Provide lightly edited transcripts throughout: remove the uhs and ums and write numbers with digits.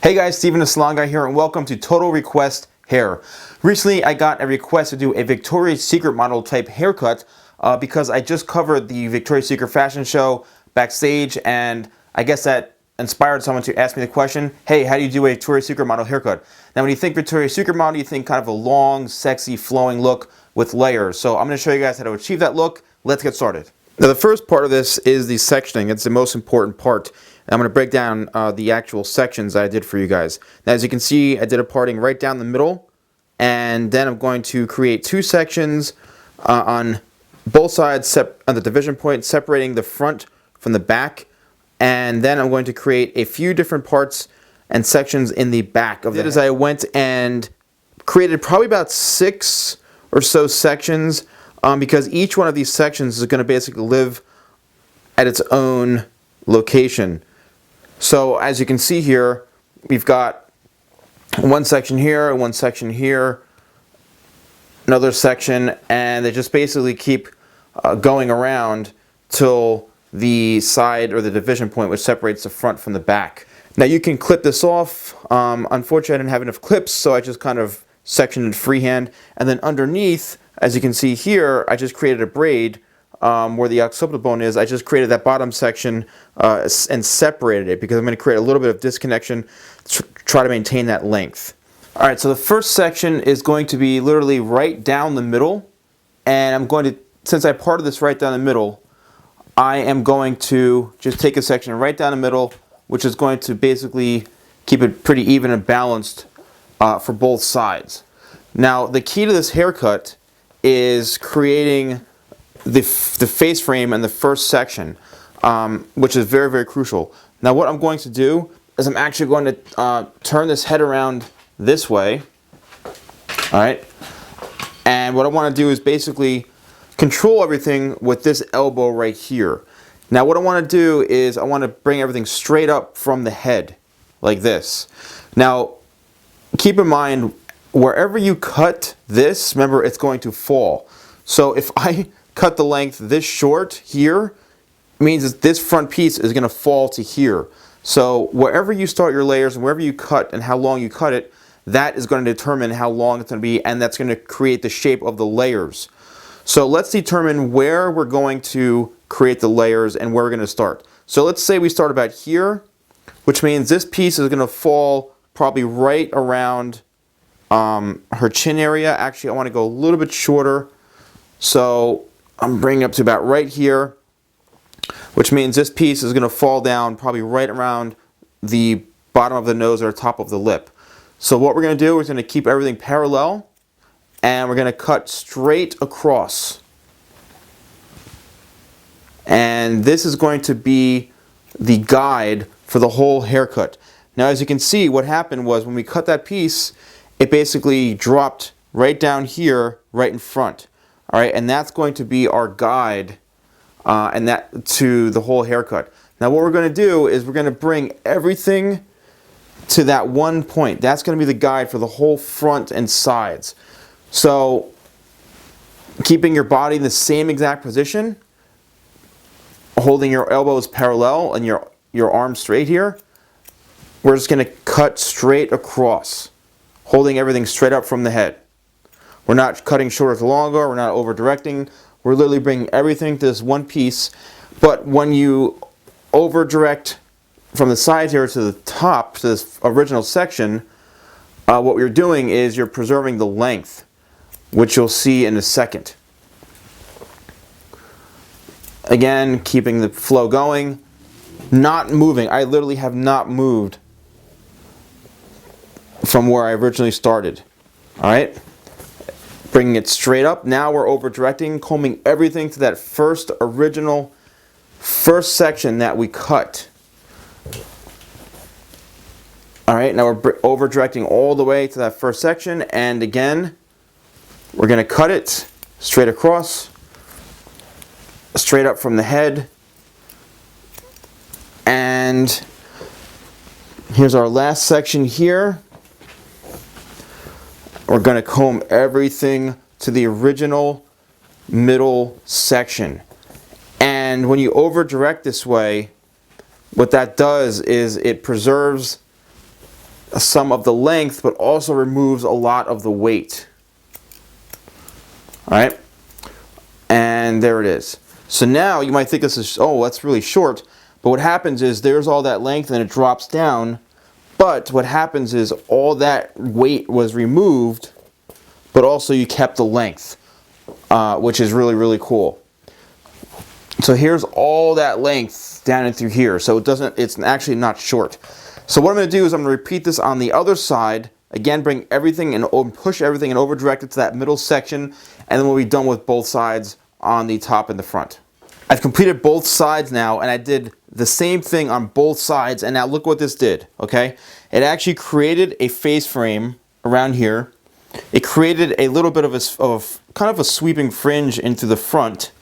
Hey guys, Steven TheSalonGuy here, and welcome to Total Request Hair. Recently, I got a request to do a Victoria's Secret model type haircut because I just covered the Victoria's Secret fashion show backstage, and I guess that inspired someone to ask me the question, hey, how do you do a Victoria's Secret model haircut? Now, when you think Victoria's Secret model, you think kind of a long, sexy, flowing look with layers. So I'm going to show you guys how to achieve that look. Let's get started. Now, the first part of this is the sectioning. It's the most important part. I'm going to break down the actual sections that I did for you guys. Now, as you can see, I did a parting right down the middle, and then I'm going to create two sections on both sides on the division point, separating the front from the back, and then I'm going to create a few different parts and sections in the back of it. As I went and created probably about 6 or so sections, because each one of these sections is going to basically live at its own location. So as you can see here, we've got one section here, and one section here, another section, and they just basically keep going around till the side or the division point which separates the front from the back. Now you can clip this off. Unfortunately, I didn't have enough clips, so I just kind of sectioned it freehand. And then underneath, as you can see here, I just created a braid where the occipital bone is. I just created that bottom section and separated it because I'm going to create a little bit of disconnection to try to maintain that length. Alright, so the first section is going to be literally right down the middle, and I'm going to, since I parted this right down the middle, I am going to just take a section right down the middle, which is going to basically keep it pretty even and balanced for both sides. Now, the key to this haircut is creating the face frame in the first section, which is very, very crucial. Now what I'm going to do is I'm actually going to turn this head around this way. Alright, and what I want to do is basically control everything with this elbow right here. Now what I want to do is I want to bring everything straight up from the head, like this. Now keep in mind, wherever you cut this, remember it's going to fall. So if I cut the length this short here, means that this front piece is going to fall to here. So wherever you start your layers and wherever you cut and how long you cut it, that is going to determine how long it's going to be, and that's going to create the shape of the layers. So let's determine where we're going to create the layers and where we're going to start. So let's say we start about here, which means this piece is going to fall probably right around her chin area. Actually, I want to go a little bit shorter. So I'm bringing it up to about right here, which means this piece is going to fall down probably right around the bottom of the nose or top of the lip. So what we're going to do is going to keep everything parallel, and we're going to cut straight across. And this is going to be the guide for the whole haircut. Now as you can see, what happened was when we cut that piece, it basically dropped right down here, right in front. All right, and that's going to be our guide and that to the whole haircut. Now what we're going to do is we're going to bring everything to that one point. That's going to be the guide for the whole front and sides. So keeping your body in the same exact position, holding your elbows parallel and your arms straight here, we're just going to cut straight across, holding everything straight up from the head. We're not cutting shorter to longer, we're not over directing, we're literally bringing everything to this one piece. But when you over direct from the sides here to the top, to this original section, what you're doing is you're preserving the length, which you'll see in a second. Again, keeping the flow going, not moving. I literally have not moved from where I originally started. Alright? Bringing it straight up. Now we're over directing, combing everything to that original first section that we cut. Alright, now we're over directing all the way to that first section, and again, we're going to cut it straight across, straight up from the head, and here's our last section here. We're going to comb everything to the original middle section. And when you over direct this way, what that does is it preserves some of the length, but also removes a lot of the weight. All right, and there it is. So now you might think this is, oh, that's really short, but what happens is there's all that length and it drops down, but what happens is all that weight was removed, but also you kept the length, which is really, really cool. So here's all that length down and through here, so it's actually not short. So what I'm going to do is I'm going to repeat this on the other side. Again, bring everything and push everything and over direct it to that middle section, and then we'll be done with both sides on the top and the front. I've completed both sides now, and I did the same thing on both sides, and now look what this did, okay? It actually created a face frame around here. It created a little bit of kind of a sweeping fringe into the front,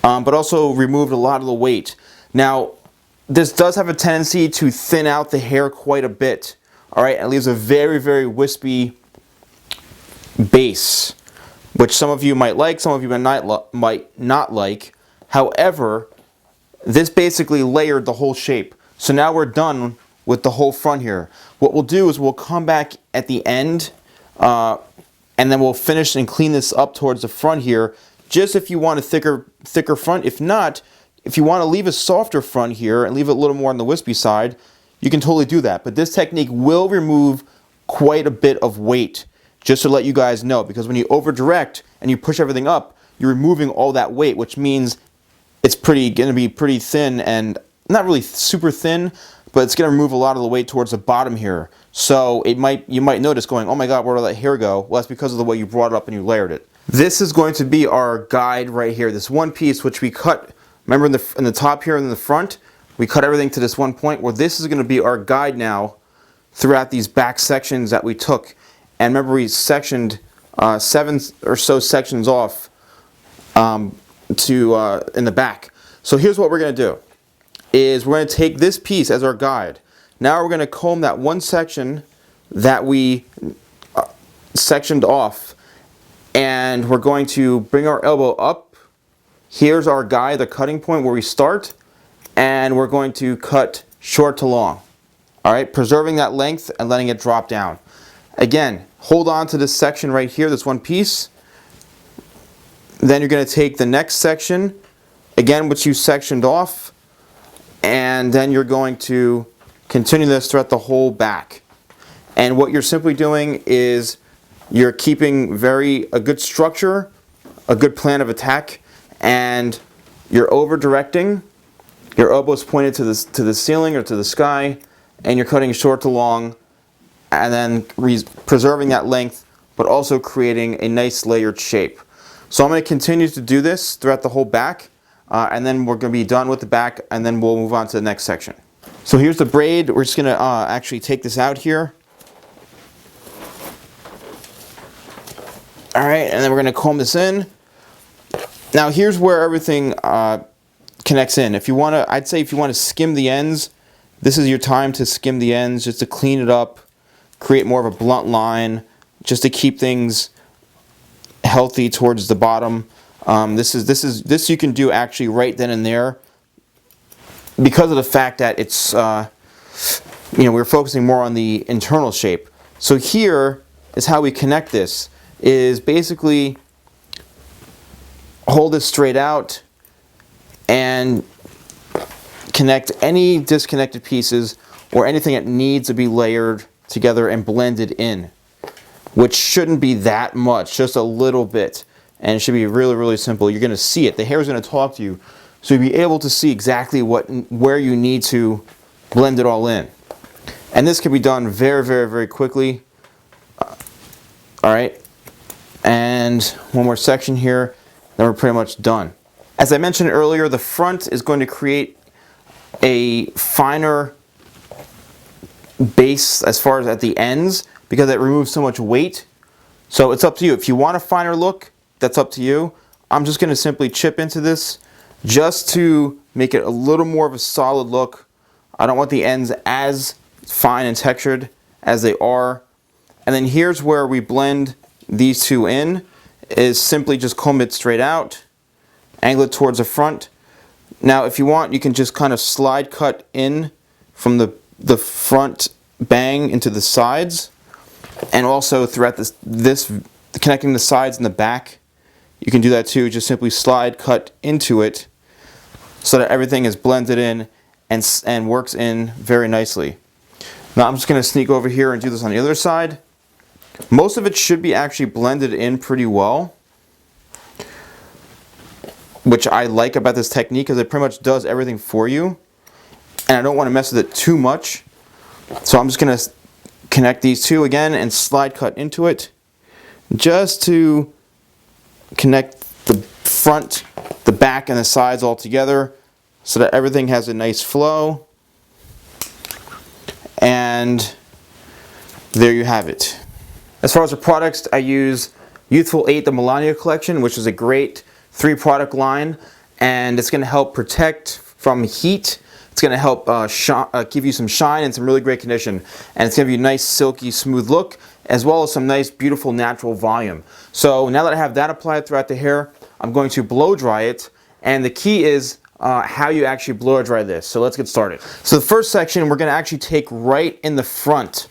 but also removed a lot of the weight. Now, this does have a tendency to thin out the hair quite a bit, all right? It leaves a very, very wispy base, which some of you might like, some of you might not like. However, this basically layered the whole shape. So now we're done with the whole front here. What we'll do is we'll come back at the end, and then we'll finish and clean this up towards the front here, just if you want a thicker front. If not, if you want to leave a softer front here and leave it a little more on the wispy side, you can totally do that. But this technique will remove quite a bit of weight, just to let you guys know, because when you over direct and you push everything up, you're removing all that weight, which means it's going to be pretty thin, and not really super thin, but it's going to remove a lot of the weight towards the bottom here. So you might notice going, oh my god, where did that hair go? Well, that's because of the way you brought it up and you layered it. This is going to be our guide right here, this one piece which we cut. Remember in the top here and in the front, we cut everything to this one point. Well, this is going to be our guide now throughout these back sections that we took. And remember, we sectioned 7 or so sections off in the back. So here's what we're going to do, is we're going to take this piece as our guide. Now we're going to comb that one section that we sectioned off, and we're going to bring our elbow up. Here's our guide, the cutting point where we start, and we're going to cut short to long. All right, preserving that length and letting it drop down. Again, hold on to this section right here, this one piece. Then you're going to take the next section, again, which you sectioned off, and then you're going to continue this throughout the whole back. And what you're simply doing is you're keeping a good structure, a good plan of attack, and you're over directing. Your elbow's pointed to the ceiling or to the sky, and you're cutting short to long, and then preserving that length, but also creating a nice layered shape. So I'm going to continue to do this throughout the whole back, and then we're going to be done with the back, and then we'll move on to the next section. So here's the braid. We're just going to actually take this out here. All right, and then we're going to comb this in. Now here's where everything connects in. If you want to, I'd say if you want to skim the ends, this is your time to skim the ends, just to clean it up, create more of a blunt line, just to keep things healthy towards the bottom. This you can do actually right then and there, because of the fact that it's we're focusing more on the internal shape. So here is how we connect this, is basically hold this straight out and connect any disconnected pieces or anything that needs to be layered together and blended in, which shouldn't be that much, just a little bit, and it should be really, really simple. You're going to see it. The hair is going to talk to you, so you'll be able to see exactly where you need to blend it all in. And this can be done very, very, very quickly. All right, and one more section here, then we're pretty much done. As I mentioned earlier, the front is going to create a finer base as far as at the ends, because it removes so much weight. So it's up to you. If you want a finer look, that's up to you. I'm just going to simply chip into this just to make it a little more of a solid look. I don't want the ends as fine and textured as they are. And then here's where we blend these two in, is simply just comb it straight out, angle it towards the front. Now if you want, you can just kind of slide cut in from the front bang into the sides, and also throughout this connecting the sides and the back. You can do that too. Just simply slide cut into it so that everything is blended in and works in very nicely. Now I'm just going to sneak over here and do this on the other side. Most of it should be actually blended in pretty well, which I like about this technique because it pretty much does everything for you. And I don't want to mess with it too much. So I'm just going to connect these two again and slide cut into it just to connect the front, the back, and the sides all together so that everything has a nice flow. And there you have it. As far as the products, I use Youthful 8, the Melania collection, which is a great 3-product line, and it's going to help protect from heat. It's going to help give you some shine and some really great condition, and it's going to give you a nice silky smooth look as well as some nice beautiful natural volume. So now that I have that applied throughout the hair, I'm going to blow dry it, and the key is how you actually blow dry this. So let's get started. So the first section we're going to actually take right in the front,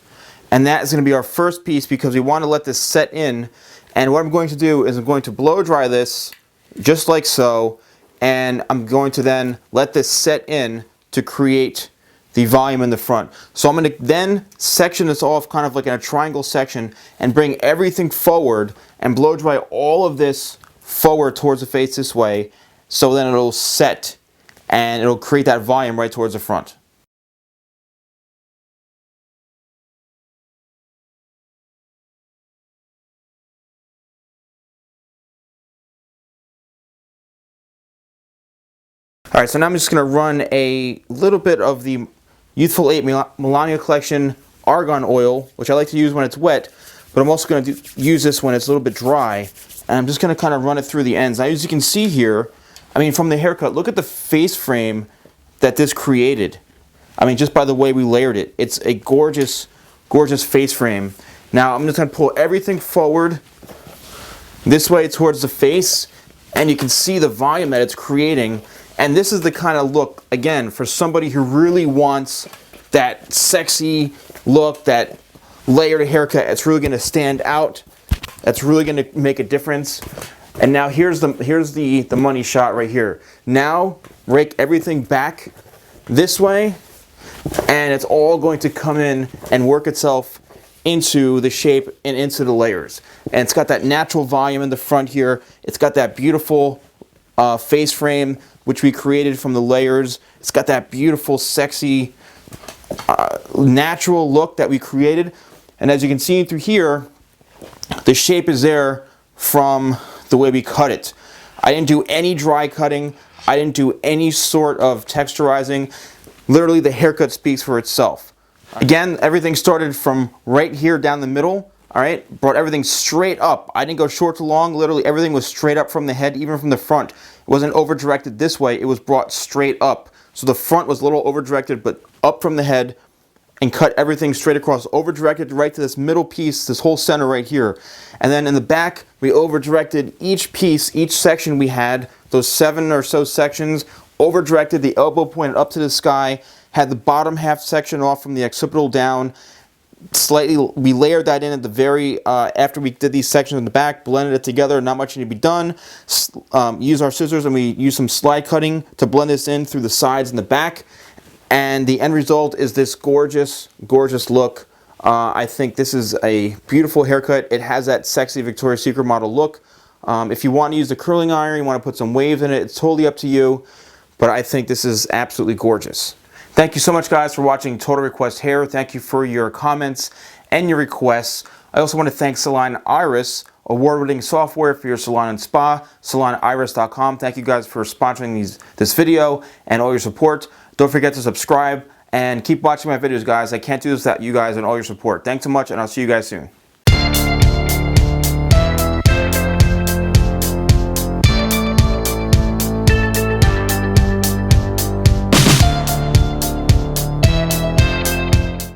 and that is going to be our first piece because we want to let this set in. And what I'm going to do is I'm going to blow dry this just like so, and I'm going to then let this set in to create the volume in the front. So I'm going to then section this off kind of like in a triangle section and bring everything forward and blow dry all of this forward towards the face this way, so then it'll set and it'll create that volume right towards the front. Alright, so now I'm just going to run a little bit of the Youthful 8 Melania Collection Argan Oil, which I like to use when it's wet, but I'm also going to use this when it's a little bit dry. And I'm just going to kind of run it through the ends. Now, as you can see here, I mean, from the haircut, look at the face frame that this created. I mean, just by the way we layered it. It's a gorgeous, gorgeous face frame. Now, I'm just going to pull everything forward this way towards the face, and you can see the volume that it's creating. And this is the kind of look, again, for somebody who really wants that sexy look, that layered haircut. It's really going to stand out. That's really going to make a difference. And now here's the money shot right here. Now rake everything back this way, and it's all going to come in and work itself into the shape and into the layers. And it's got that natural volume in the front here. It's got that beautiful face frame which we created from the layers. It's got that beautiful, sexy, natural look that we created. And as you can see through here, the shape is there from the way we cut it. I didn't do any dry cutting. I didn't do any sort of texturizing. Literally, the haircut speaks for itself. Again, everything started from right here down the middle. All right, brought everything straight up. I didn't go short to long. Literally, everything was straight up from the head, even from the front. It wasn't over-directed this way. It was brought straight up. So the front was a little over-directed, but up from the head, and cut everything straight across. Over-directed right to this middle piece, this whole center right here. And then in the back, we over-directed each piece, each section we had, those 7 or so sections, over-directed the elbow pointed up to the sky, had the bottom half section off from the occipital down. Slightly, we layered that in at the very, after we did these sections in the back, blended it together, not much need to be done. Use our scissors and we use some slide cutting to blend this in through the sides and the back. And the end result is this gorgeous, gorgeous look. I think this is a beautiful haircut. It has that sexy Victoria's Secret model look. If you want to use the curling iron, you want to put some waves in it, it's totally up to you. But I think this is absolutely gorgeous. Thank you so much, guys, for watching Total Request Hair. Thank you for your comments and your requests. I also want to thank Salon Iris, award-winning software for your salon and spa, saloniris.com. Thank you guys for sponsoring this video and all your support. Don't forget to subscribe and keep watching my videos, guys. I can't do this without you guys and all your support. Thanks so much, and I'll see you guys soon.